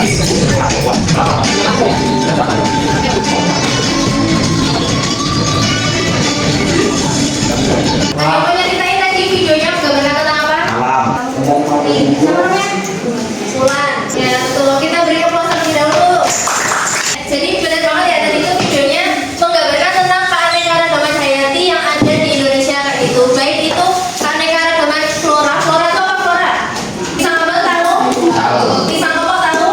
Mau nyeritain tadi videonya gambarnya tentang apa? Alam. Namanya Bulan. Ya betul. Kita beri aplaus terlebih dahulu. Jadi benar banget ya, tadi itu videonya menggambarkan tentang keanekaragaman hayati yang ada di Indonesia kayak gitu. Baik itu keanekaragaman flora. Flora itu apa flora? Pisang ambel tahu? Pisang koko tahu?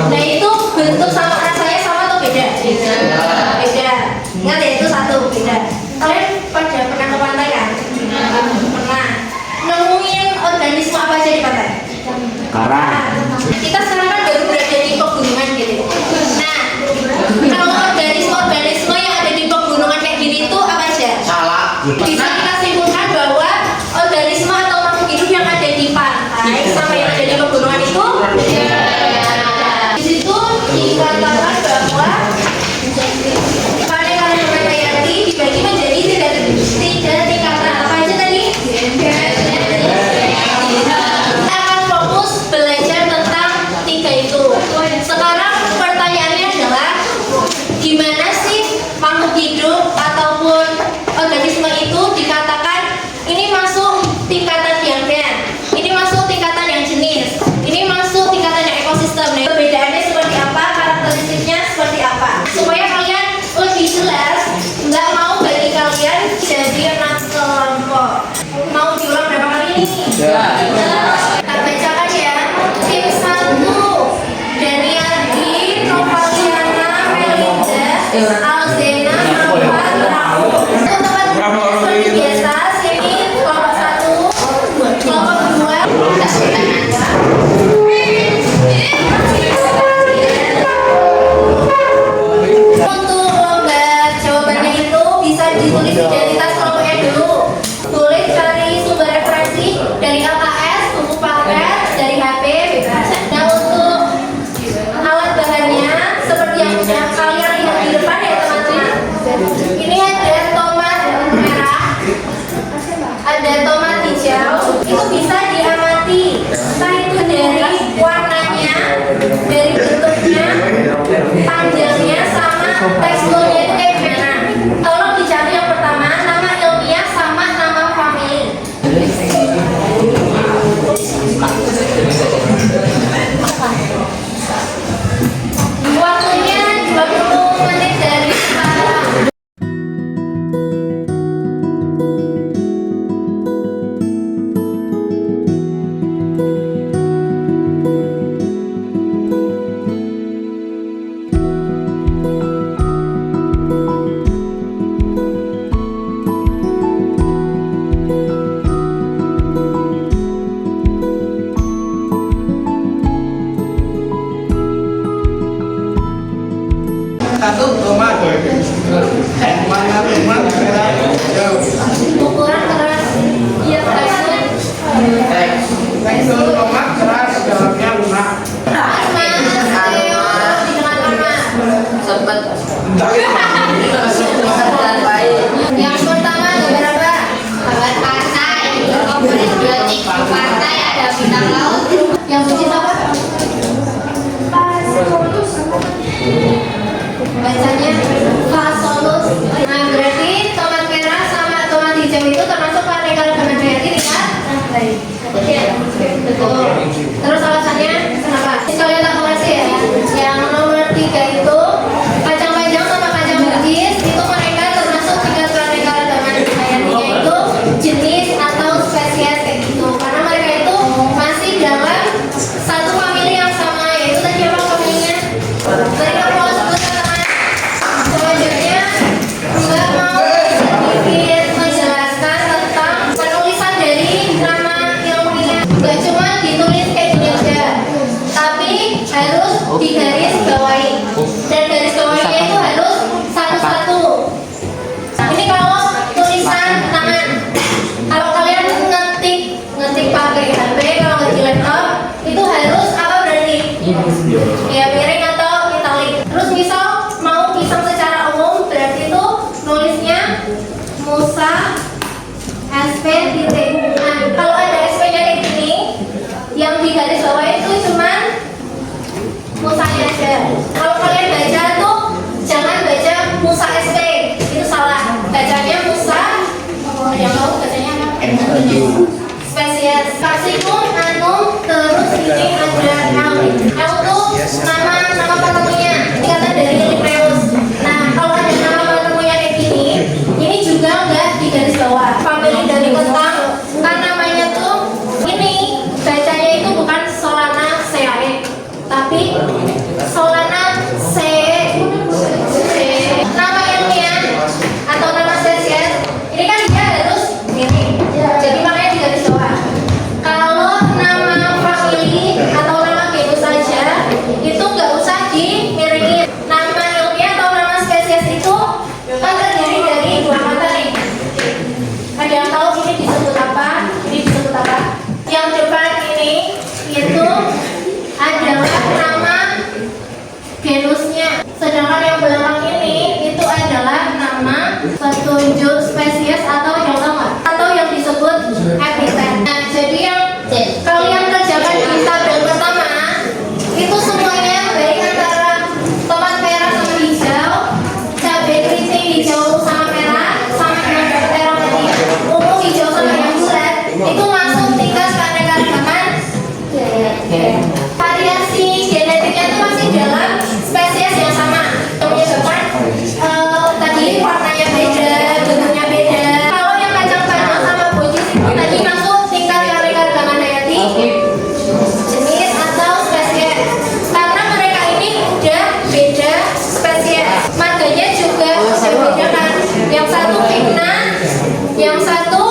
Nah itu bentuk sama rasanya sama atau beda? Beda. Ingat ya itu satu beda. Kalian pada pernah ke pantai kan? Pernah. Nemuin organisme apa aja di pantai? Karang. Kita sekarang kan baru berada di pegunungan gitu. Nah, kalau organisme yang ada di pegunungan kayak gini itu apa aja? Salah. Bisa kita simpulkan bahwa organisme atau makhluk hidup yang ada di pantai sama yang ada di pegunungan itu di situ dikatakan bahwa keanekaragaman hayati dibagi menjadi tiga tingkatan. Apa aja tadi? Kita akan fokus belajar tentang tiga itu. Sekarang pertanyaannya adalah gimana sih makhluk hidup ataupun organisme itu dikatakan ini masuk tingkatan diamnya, ini masuk tingkatan yang jenis, ini masuk tingkatan yang ekosistem. Nah, perbedaannya seperti apa, karakteristiknya seperti apa, supaya kalian lebih jelas, nggak mau bagi kalian jadi anak kelompok. Mau diulang berapa kali ini? Kita bacakan ya. Tim 1 Daniardi, Novaliana, Melinda, Alzena, Mawar, Raul. Untuk tempat seperti biasa, sini kelompok 1, kelompok 2. Untuk lomba jawabannya itu bisa ditulis identitas kelompoknya dulu. Boleh cari sumber referensi dari LKS, buku paket, dari HP, bebas. Nah untuk alat bahannya seperti yang punya kalian lihat di depan ya teman-teman. Ini ada tomat merah, ada tomat hijau. Itu bisa diamati, entah itu dari warnanya, dari bentuknya, panjangnya, sama teksturnya itu kayak gimana. Tolong dicari yang pertama, nama ilmiah sama nama family. Waktunya 20 menit dari sekarang. Satu tomat, mana tomat merah hijau. Ukuran keras, iya Tekstur tomat keras, dalamnya lunak. Yang pertama gambar apa? Gambar pantai. Berarti pantai ada bintang laut. Yang bunyi apa? Bacanya Fasolus. Nah berarti tomat merah sama tomat hijau itu termasuk keanekaragaman hayati tingkat baik. Betul. Terus alasannya kenapa? Sekalian tak koreksi ya. Yang nomor 3 itu kacang panjang sama kacang buncis itu mereka termasuk tingkat keanekaragaman hayatinya itu jenis atau spesies kayak gitu. Karena mereka itu masih dalam satu famili yang sama, yaitu tadi apa familinya? Beri aplaus buat teman-teman. Selanjutnya juga mau sedikit menjelaskan tentang penulisan dari nama ilmiah. Gak cuma ditulis kayak gini aja, tapi harus digaris bawahi. Dan garis bawahnya itu harus satu-satu. Ini kalau tulisan tangan. Kalau kalian ngetik pakai HP, kalau ngetik laptop itu harus apa berarti? Ya miring atau italik. Terus misal mau pisang secara umum berarti itu nulisnya Musa SP titik. Nah kalau ada SP nya kayak gini, yang di garis bawah itu cuman spesies. Capsicum, anum, terus ini ada L. L tuh nama penemunya, singkatan dari Linnaeus. Nah, kalau ada nama penemunya kayak gini, ini juga nggak di garis bawah. Famili dari kentang, kan namanya tuh ini bacanya itu bukan Solanaceae, tapi Solanaceae. Nama ilmiah atau nama spesies ini kan dia harus ini, jadi makanya di garis bawah. Kalau nama famili atau nama genus saja itu nggak usah dimiringin. Nama ilmiah atau nama spesies itu kan terdiri dari dua kata nih. Ada yang tahu ini disebut apa? Ini disebut apa? Yang depan ini itu adalah nama genusnya, sedangkan yang belakang ini itu adalah nama petunjuk spesies atau yang lama atau yang disebut epitet. Nah, jadi yang kalian kerjakan di tabel pertama itu semuanya baik antara tomat merah sama hijau, cabai keriting hijau sama merah, sama yang terang tadi ungu hijau sama yang bulat, itu masuk tingkat keanekaragaman. Variasi genetiknya itu masih dalam spesies yang sama, yang menyebabkan tadi warnanya beda, bentuknya beda. Kalau yang kacang panjang sama buncis itu tadi masuk tingkat keanekaragaman hayati, jenis atau spesies. Karena mereka ini udah beda spesies, marganya juga berbeda. Yang satu Vigna, yang satu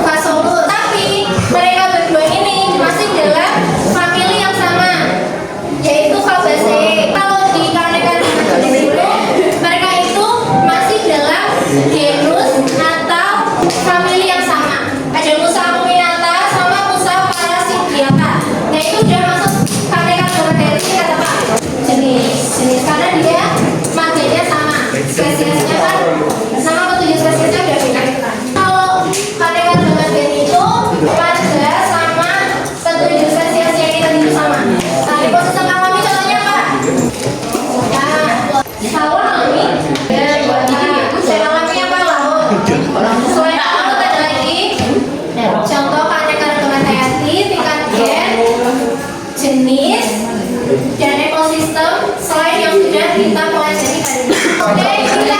Phaseolus. Tapi mereka berdua ini masih dalam famili yang sama, yaitu Fabaceae. Kalau di keanekaragaman jenis itu mereka itu masih dalam genus atau famili yang sama. Ada Musa acuminata sama Musa parasymbiata. Nah, itu sudah masuk keanekaragaman hayati tingkat apa? Jenis karena dia marganya sama, spesiesnya kan nama petunjuk spesiesnya udah beda kan. Kalau keanekaragaman hayati itu marga sama petunjuk spesiesnya ini tadi itu sama. Nah, di ekosistem alami contohnya apa? Sawah alami. Selain alami apa laut? Selain laut ada lagi contoh keanekaragaman hayati tingkat gen, jenis, dan ekosistem selain yang sudah kita pelajari tadi. Oke, kita